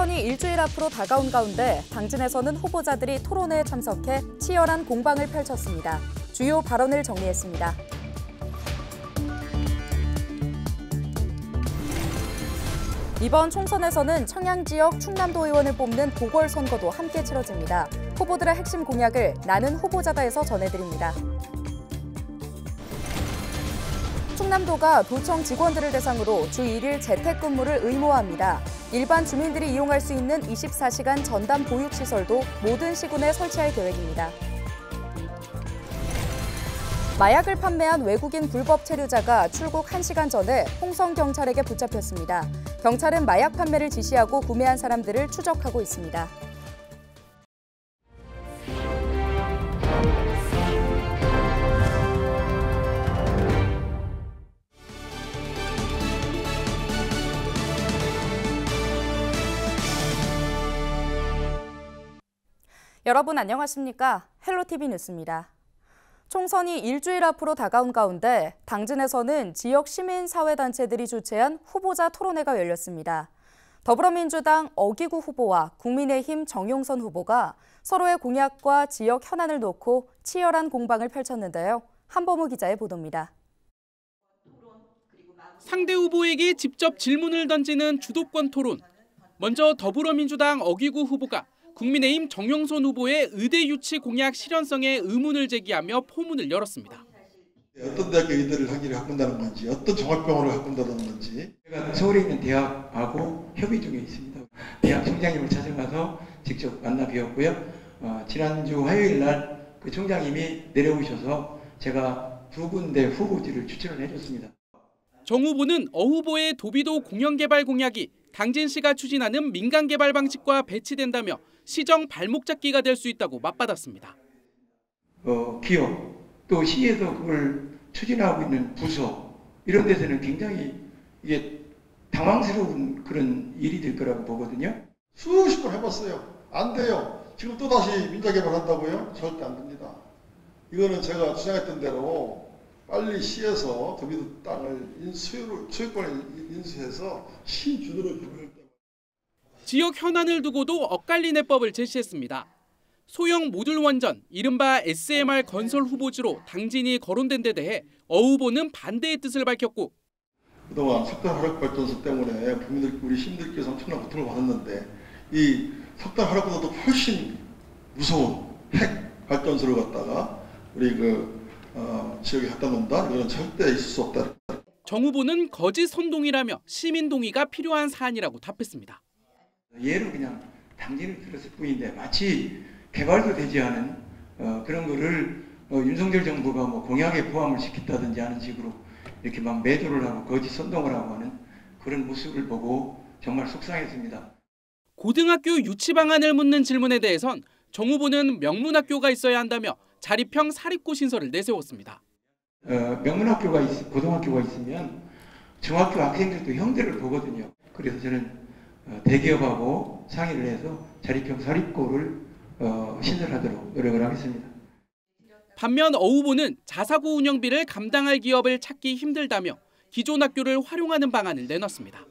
총선이 일주일 앞으로 다가온 가운데 당진에서는 후보자들이 토론회에 참석해 치열한 공방을 펼쳤습니다. 주요 발언을 정리했습니다. 이번 총선에서는 청양 지역 충남도 의원을 뽑는 보궐선거도 함께 치러집니다. 후보들의 핵심 공약을 나는 후보자다에서 전해드립니다. 충남도가 도청 직원들을 대상으로 주 1일 재택근무를 의무화합니다. 일반 주민들이 이용할 수 있는 24시간 전담 보육시설도 모든 시군에 설치할 계획입니다. 마약을 판매한 외국인 불법 체류자가 출국 1시간 전에 홍성경찰에게 붙잡혔습니다. 경찰은 마약 판매를 지시하고 구매한 사람들을 추적하고 있습니다. 여러분 안녕하십니까? 헬로티비 뉴스입니다. 총선이 일주일 앞으로 다가온 가운데 당진에서는 지역 시민사회단체들이 주최한 후보자 토론회가 열렸습니다. 더불어민주당 어기구 후보와 국민의힘 정용선 후보가 서로의 공약과 지역 현안을 놓고 치열한 공방을 펼쳤는데요. 한범우 기자의 보도입니다. 상대 후보에게 직접 질문을 던지는 주도권 토론. 먼저 더불어민주당 어기구 후보가 국민의힘 정용선 후보의 의대 유치 공약 실현성에 의문을 제기하며 포문을 열었습니다. 어떤 대학교 의대를 하기를 바꾼다는 건지, 어떤 종합병원을 바꾼다는 건지. 제가 서울에 있는 대학하고 협의 중에 있습니다. 대학 총장님을 찾아가서 직접 만나 뵈었고요. 지난주 화요일 날 그 총장님이 내려오셔서 제가 두 군데 후보지를 추천을 해줬습니다. 정 후보는 어 후보의 도비도 공영개발 공약이 당진시가 추진하는 민간개발 방식과 배치된다며 시정 발목 잡기가 될 수 있다고 맞받았습니다. 기업, 또 시에서 그걸 추진하고 있는 부서 이런 데서는 굉장히 이게 당황스러운 그런 일이 될 거라고 보거든요. 수십 번 해봤어요. 안 돼요. 지금 또다시 민자개발 한다고요? 절대 안 됩니다. 이거는 제가 주장했던 대로 빨리 시에서 도비도 땅을 소유권을 인수해서 시 주도로 변경할 때 지역 현안을 두고도 엇갈린 해법을 제시했습니다. 소형 모듈 원전, 이른바 SMR 건설 후보지로 당진이 거론된 데 대해 어 후보는 반대의 뜻을 밝혔고 그동안 석탄 화력 발전소 때문에 우리 시민들께서 엄청난 고통을 받았는데 이 석탄 화력보다도 훨씬 무서운 핵 발전소를 갖다가 우리 지역에 갖다 놓는다? 이거는 절대 있을 수 없다. 정 후보는 거짓 선동이라며 시민 동의가 필요한 사안이라고 답했습니다. 예로 그냥 당진을 들었을 뿐인데 마치 개발도 되지 않은 그런 거를 윤석열 정부가 뭐 공약에 포함을 시켰다든지 하는 식으로 이렇게 막 매도를 하고 거짓 선동을 하고 하는 그런 모습을 보고 정말 속상했습니다. 고등학교 유치 방안을 묻는 질문에 대해선 정 후보는 명문학교가 있어야 한다며 자립형 사립고 신설을 내세웠습니다. 명문학교가 고등학교가 있으면 중학교 학생들도 형들을 보거든요. 그래서 저는 대기업하고 상의를 해서 자립형 사립고를 신설하도록 노력을 하겠습니다. 반면 어 후보는 자사고 운영비를 감당할 기업을 찾기 힘들다며 기존 학교를 활용하는 방안을 내놨습니다.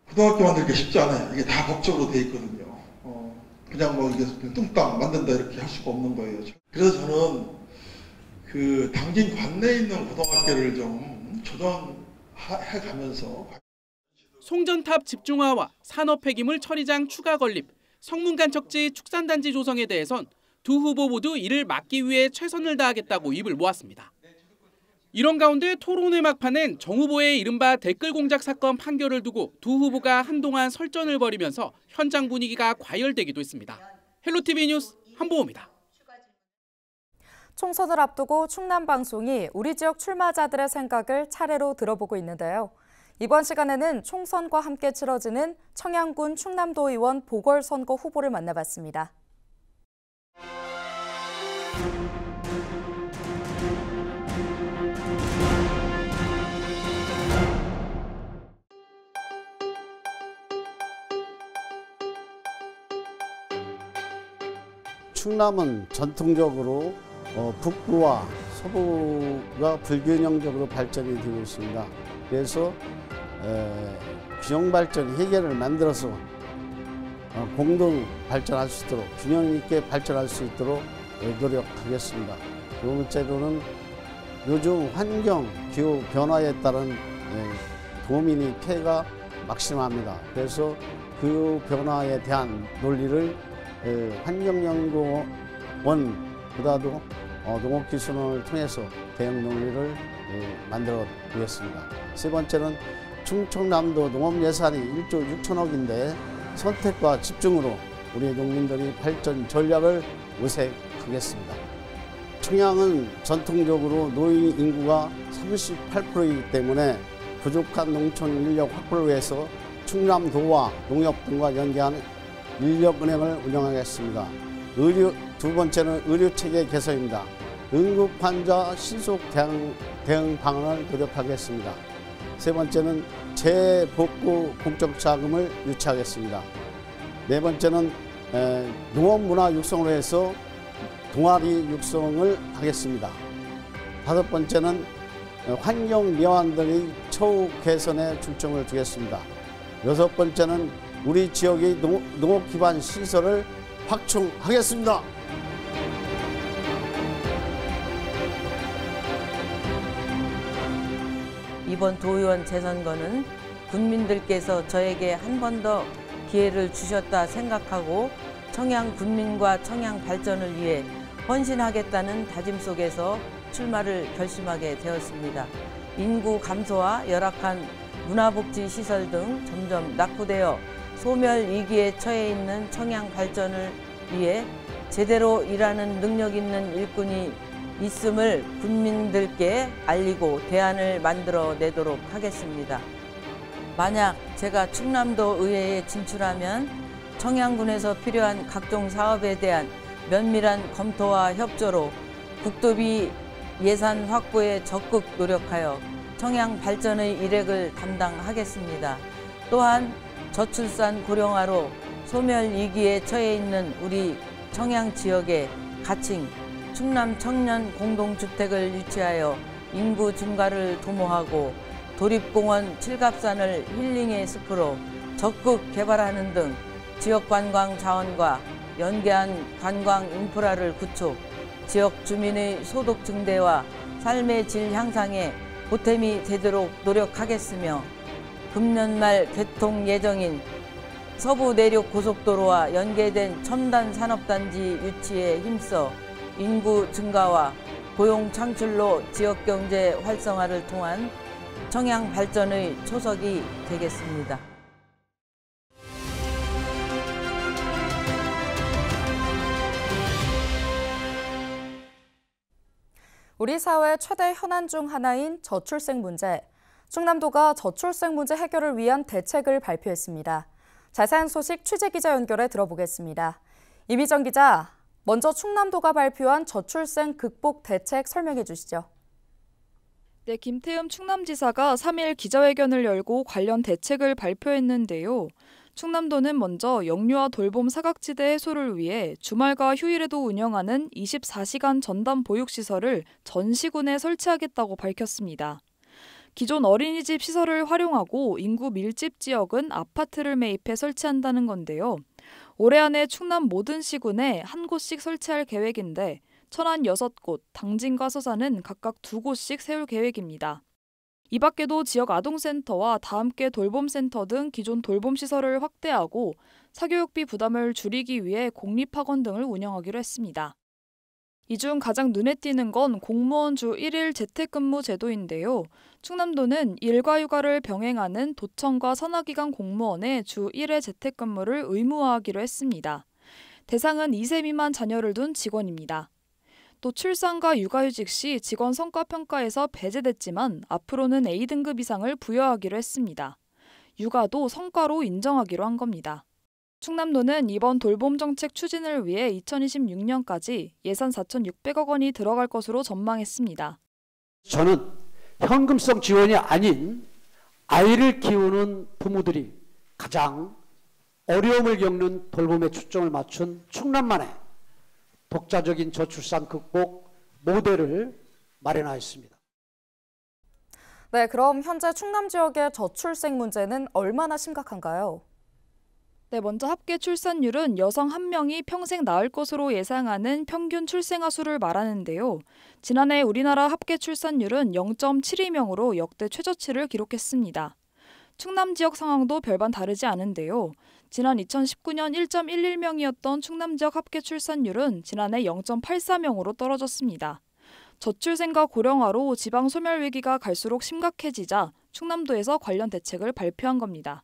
고등학교 만들기 쉽지 않아요. 이게 다 법적으로 돼 있거든요. 그냥 뭐 이게 뚱땅 만든다 이렇게 할 수가 없는 거예요. 그래서 저는 그 당진 관내에 있는 고등학교를 좀 조정해 가면서 송전탑 집중화와 산업 폐기물 처리장 추가 건립, 성문간척지 축산단지 조성에 대해선 두 후보 모두 이를 막기 위해 최선을 다하겠다고 입을 모았습니다. 이런 가운데 토론회 막판엔 정 후보의 이른바 댓글 공작 사건 판결을 두고 두 후보가 한동안 설전을 벌이면서 현장 분위기가 과열되기도 했습니다. 헬로티비 뉴스 한보호입니다. 총선을 앞두고 충남방송이 우리 지역 출마자들의 생각을 차례로 들어보고 있는데요. 이번 시간에는 총선과 함께 치러지는 청양군 충남도 의원 보궐선거 후보를 만나봤습니다. 충남은 전통적으로 북부와 서부가 불균형적으로 발전이 되고 있습니다. 그래서 균형 발전 해결을 만들어서 공동 발전할 수 있도록 균형 있게 발전할 수 있도록 노력하겠습니다. 두 번째로는 요즘 환경 기후 변화에 따른 도민의 피해가 막심합니다. 그래서 기후 변화에 대한 논리를 환경연구원보다도 농업기술원을 통해서 대응 논리를 만들어 보겠습니다. 세 번째는 충청남도 농업 예산이 1조 6천억인데 선택과 집중으로 우리 농민들이 발전 전략을 모색하겠습니다. 청양은 전통적으로 노인 인구가 38%이기 때문에 부족한 농촌 인력 확보를 위해서 충남도와 농협 등과 연계하는 인력은행을 운영하겠습니다. 두 번째는 의료체계 개선입니다. 응급환자 신속 대응 방안을 노력하겠습니다. 세 번째는 재복구 공적자금을 유치하겠습니다. 네 번째는 농업문화 육성으로 해서 동아리 육성을 하겠습니다. 다섯 번째는 환경 미화원들의 처우 개선에 중점을 두겠습니다. 여섯 번째는 우리 지역의 농업 기반 시설을 확충하겠습니다. 이번 도의원 재선거는 군민들께서 저에게 한 번 더 기회를 주셨다 생각하고 청양 군민과 청양 발전을 위해 헌신하겠다는 다짐 속에서 출마를 결심하게 되었습니다. 인구 감소와 열악한 문화복지시설 등 점점 낙후되어 소멸 위기에 처해 있는 청양 발전을 위해 제대로 일하는 능력 있는 일꾼이 있음을 국민들께 알리고 대안을 만들어내도록 하겠습니다. 만약 제가 충남도 의회에 진출하면 청양군에서 필요한 각종 사업에 대한 면밀한 검토와 협조로 국도비 예산 확보에 적극 노력하여 청양 발전의 일획을 담당하겠습니다. 또한 저출산 고령화로 소멸 위기에 처해 있는 우리 청양 지역에 가칭 충남 청년 공동주택을 유치하여 인구 증가를 도모하고 도립공원 칠갑산을 힐링의 숲으로 적극 개발하는 등 지역관광 자원과 연계한 관광 인프라를 구축, 지역 주민의 소득 증대와 삶의 질 향상에 보탬이 되도록 노력하겠으며 금년 말 개통 예정인 서부 내륙 고속도로와 연계된 첨단 산업단지 유치에 힘써 인구 증가와 고용 창출로 지역 경제 활성화를 통한 청양 발전의 초석이 되겠습니다. 우리 사회 최대 현안 중 하나인 저출생 문제. 충남도가 저출생 문제 해결을 위한 대책을 발표했습니다. 자세한 소식 취재기자 연결해 들어보겠습니다. 이미정 기자, 먼저 충남도가 발표한 저출생 극복 대책 설명해 주시죠. 네, 김태흠 충남지사가 3일 기자회견을 열고 관련 대책을 발표했는데요. 충남도는 먼저 역류와 돌봄 사각지대 해소를 위해 주말과 휴일에도 운영하는 24시간 전담 보육시설을 전 시군에 설치하겠다고 밝혔습니다. 기존 어린이집 시설을 활용하고 인구 밀집 지역은 아파트를 매입해 설치한다는 건데요. 올해 안에 충남 모든 시군에 한 곳씩 설치할 계획인데 천안 6곳, 당진과 서산은 각각 2곳씩 세울 계획입니다. 이 밖에도 지역 아동센터와 다함께 돌봄센터 등 기존 돌봄시설을 확대하고 사교육비 부담을 줄이기 위해 공립학원 등을 운영하기로 했습니다. 이 중 가장 눈에 띄는 건 공무원 주 1일 재택근무 제도인데요. 충남도는 일과 휴가를 병행하는 도청과 산하기관 공무원의 주 1회 재택근무를 의무화하기로 했습니다. 대상은 2세 미만 자녀를 둔 직원입니다. 또 출산과 육아휴직 시 직원 성과평가에서 배제됐지만 앞으로는 A등급 이상을 부여하기로 했습니다. 육아도 성과로 인정하기로 한 겁니다. 충남도는 이번 돌봄정책 추진을 위해 2026년까지 예산 4,600억 원이 들어갈 것으로 전망했습니다. 저는 현금성 지원이 아닌 아이를 키우는 부모들이 가장 어려움을 겪는 돌봄에 초점을 맞춘 충남만의 독자적인 저출산 극복 모델을 마련하였습니다. 네, 그럼 현재 충남 지역의 저출생 문제는 얼마나 심각한가요? 네, 먼저 합계 출산율은 여성 1명이 평생 낳을 것으로 예상하는 평균 출생아 수를 말하는데요. 지난해 우리나라 합계 출산율은 0.72명으로 역대 최저치를 기록했습니다. 충남 지역 상황도 별반 다르지 않은데요. 지난 2019년 1.11명이었던 충남 지역 합계 출산율은 지난해 0.84명으로 떨어졌습니다. 저출생과 고령화로 지방 소멸 위기가 갈수록 심각해지자 충남도에서 관련 대책을 발표한 겁니다.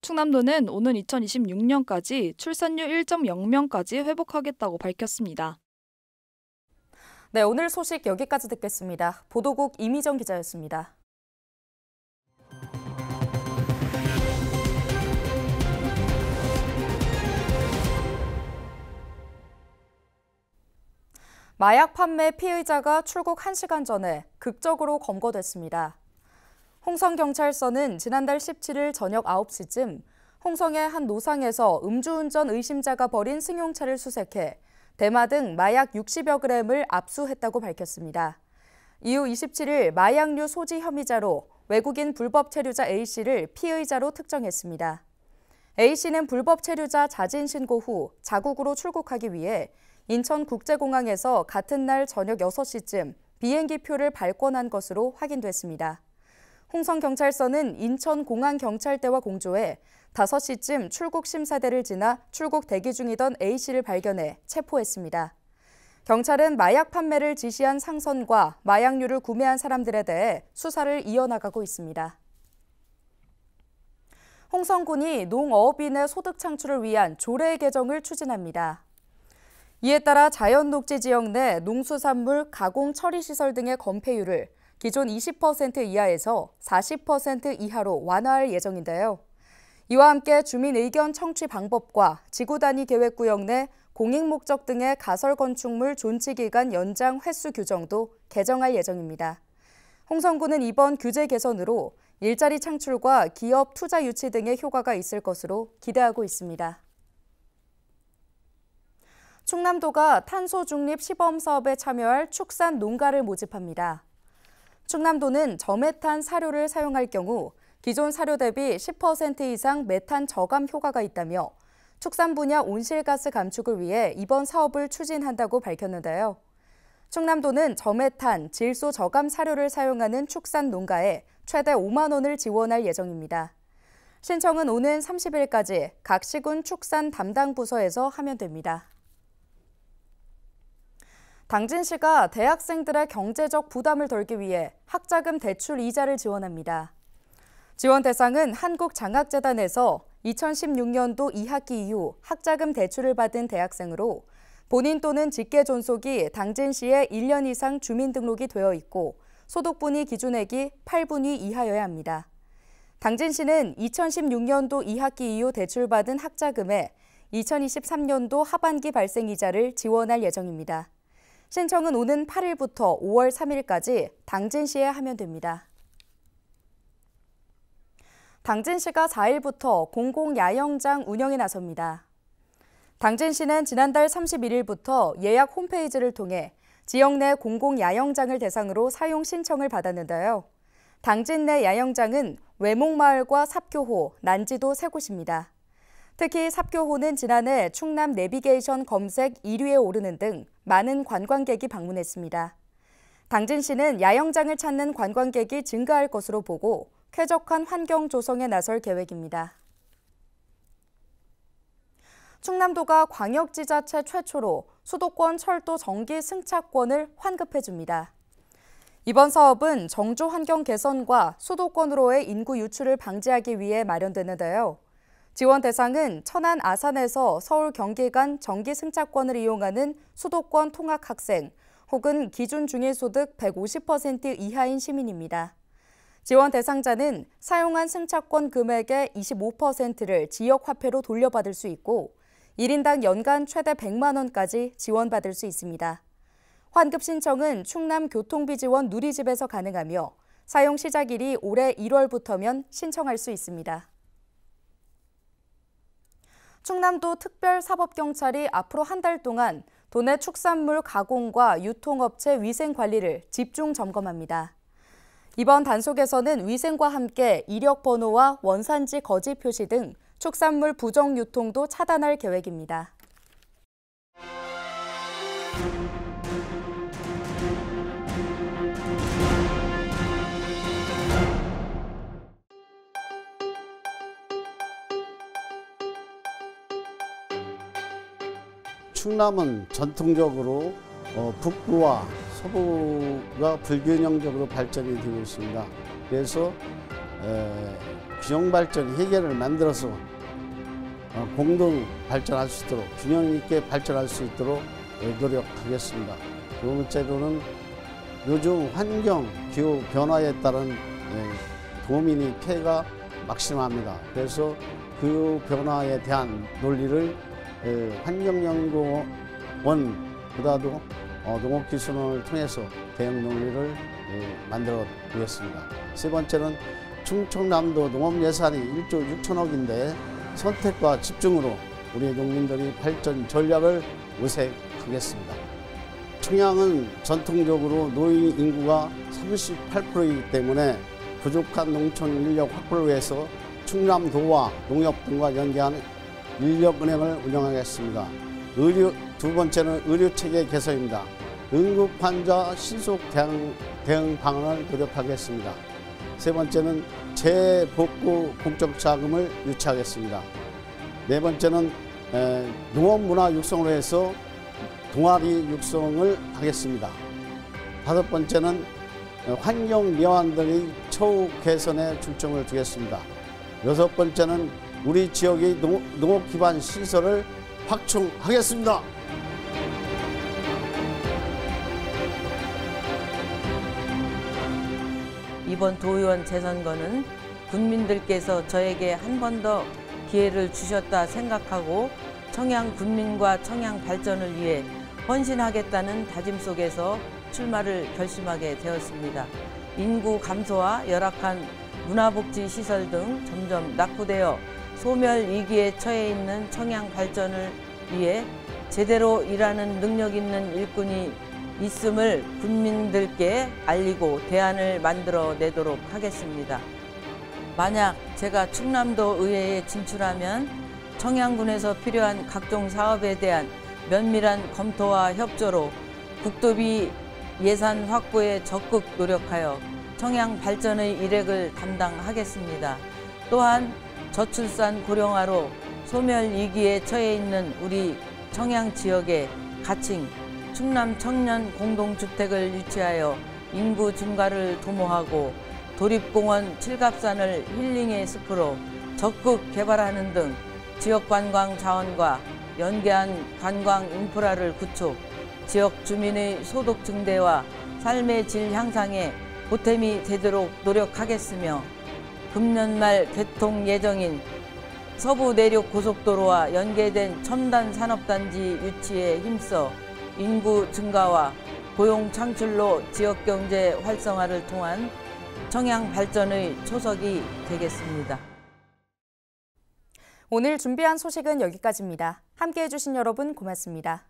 충남도는 오는 2026년까지 출산율 1.0명까지 회복하겠다고 밝혔습니다. 네, 오늘 소식 여기까지 듣겠습니다. 보도국 이미정 기자였습니다. 마약 판매 피의자가 출국 1시간 전에 극적으로 검거됐습니다. 홍성경찰서는 지난달 17일 저녁 9시쯤 홍성의 한 노상에서 음주운전 의심자가 버린 승용차를 수색해 대마 등 마약 60여 그램을 압수했다고 밝혔습니다. 이후 27일 마약류 소지 혐의자로 외국인 불법 체류자 A씨를 피의자로 특정했습니다. A씨는 불법 체류자 자진 신고 후 자국으로 출국하기 위해 인천국제공항에서 같은 날 저녁 6시쯤 비행기표를 발권한 것으로 확인됐습니다. 홍성경찰서는 인천공항경찰대와 공조해 5시쯤 출국심사대를 지나 출국 대기 중이던 A씨를 발견해 체포했습니다. 경찰은 마약 판매를 지시한 상선과 마약류를 구매한 사람들에 대해 수사를 이어나가고 있습니다. 홍성군이 농어업인의 소득 창출을 위한 조례 개정을 추진합니다. 이에 따라 자연녹지 지역 내 농수산물 가공 처리 시설 등의 건폐율을 기존 20% 이하에서 40% 이하로 완화할 예정인데요. 이와 함께 주민 의견 청취 방법과 지구 단위 계획구역 내 공익 목적 등의 가설 건축물 존치 기간 연장 횟수 규정도 개정할 예정입니다. 홍성군은 이번 규제 개선으로 일자리 창출과 기업 투자 유치 등의 효과가 있을 것으로 기대하고 있습니다. 충남도가 탄소 중립 시범 사업에 참여할 축산 농가를 모집합니다. 충남도는 저메탄 사료를 사용할 경우 기존 사료 대비 10% 이상 메탄 저감 효과가 있다며 축산 분야 온실가스 감축을 위해 이번 사업을 추진한다고 밝혔는데요. 충남도는 저메탄, 질소 저감 사료를 사용하는 축산 농가에 최대 5만 원을 지원할 예정입니다. 신청은 오는 30일까지 각 시군 축산 담당 부서에서 하면 됩니다. 당진시가 대학생들의 경제적 부담을 덜기 위해 학자금 대출 이자를 지원합니다. 지원 대상은 한국장학재단에서 2016년도 2학기 이후 학자금 대출을 받은 대학생으로 본인 또는 직계 존속이 당진시에 1년 이상 주민등록이 되어 있고 소득분위 기준액이 8분위 이하여야 합니다. 당진시는 2016년도 2학기 이후 대출받은 학자금에 2023년도 하반기 발생 이자를 지원할 예정입니다. 신청은 오는 8일부터 5월 3일까지 당진시에 하면 됩니다. 당진시가 4일부터 공공야영장 운영에 나섭니다. 당진시는 지난달 31일부터 예약 홈페이지를 통해 지역 내 공공야영장을 대상으로 사용 신청을 받았는데요. 당진 내 야영장은 외목마을과 삽교호, 난지도 세 곳입니다. 특히 삽교호는 지난해 충남 내비게이션 검색 1위에 오르는 등 많은 관광객이 방문했습니다. 당진시는 야영장을 찾는 관광객이 증가할 것으로 보고 쾌적한 환경 조성에 나설 계획입니다. 충남도가 광역지자체 최초로 수도권 철도 정기 승차권을 환급해줍니다. 이번 사업은 정주 환경 개선과 수도권으로의 인구 유출을 방지하기 위해 마련되는데요. 지원 대상은 천안 아산에서 서울 경기 간 정기 승차권을 이용하는 수도권 통학 학생 혹은 기준 중위소득 150% 이하인 시민입니다. 지원 대상자는 사용한 승차권 금액의 25%를 지역 화폐로 돌려받을 수 있고 1인당 연간 최대 100만 원까지 지원받을 수 있습니다. 환급 신청은 충남교통비지원 누리집에서 가능하며 사용 시작일이 올해 1월부터면 신청할 수 있습니다. 충남도 특별사법경찰이 앞으로 한 달 동안 도내 축산물 가공과 유통업체 위생 관리를 집중 점검합니다. 이번 단속에서는 위생과 함께 이력 번호와 원산지 거짓 표시 등 축산물 부정 유통도 차단할 계획입니다. 충남은 전통적으로 북부와 서부가 불균형적으로 발전이 되고 있습니다. 그래서 균형발전 회계를 만들어서 공동 발전할 수 있도록 균형 있게 발전할 수 있도록 노력하겠습니다. 두 번째로는 요즘 환경 기후 변화에 따른 도민의 피해가 막심합니다. 그래서 기후 변화에 대한 논리를 환경연구원보다도 농업기술원을 통해서 대응 논리를 만들어 보겠습니다. 세 번째는 충청남도 농업예산이 1조 6천억인데 선택과 집중으로 우리 농민들이 발전 전략을 모색하겠습니다. 청양은 전통적으로 노인 인구가 38%이기 때문에 부족한 농촌 인력 확보를 위해서 충남도와 농협 등과 연계한 인력은행을 운영하겠습니다. 두 번째는 의료체계 개선입니다. 응급 환자 신속 대응 방안을 노력하겠습니다. 세 번째는 재복구 공적자금을 유치하겠습니다. 네 번째는 농업문화 육성으로 해서 동아리 육성을 하겠습니다. 다섯 번째는 환경미화원 등의 처우 개선에 중점을 두겠습니다. 여섯 번째는 우리 지역의 농업 기반 시설을 확충하겠습니다. 이번 도의원 재선거는 군민들께서 저에게 한 번 더 기회를 주셨다 생각하고 청양 군민과 청양 발전을 위해 헌신하겠다는 다짐 속에서 출마를 결심하게 되었습니다. 인구 감소와 열악한 문화복지 시설 등 점점 낙후되어 소멸 위기에 처해 있는 청양 발전을 위해 제대로 일하는 능력 있는 일꾼이 있음을 국민들께 알리고 대안을 만들어내도록 하겠습니다. 만약 제가 충남도 의회에 진출하면 청양군에서 필요한 각종 사업에 대한 면밀한 검토와 협조로 국도비 예산 확보에 적극 노력하여 청양 발전의 일획을 담당하겠습니다. 또한 저출산 고령화로 소멸 위기에 처해 있는 우리 청양 지역에 가칭 충남 청년 공동주택을 유치하여 인구 증가를 도모하고 도립공원 칠갑산을 힐링의 숲으로 적극 개발하는 등 지역관광 자원과 연계한 관광 인프라를 구축, 지역 주민의 소득 증대와 삶의 질 향상에 보탬이 되도록 노력하겠으며 금년 말 개통 예정인 서부 내륙 고속도로와 연계된 첨단 산업단지 유치에 힘써 인구 증가와 고용 창출로 지역경제 활성화를 통한 청양 발전의 초석이 되겠습니다. 오늘 준비한 소식은 여기까지입니다. 함께해 주신 여러분 고맙습니다.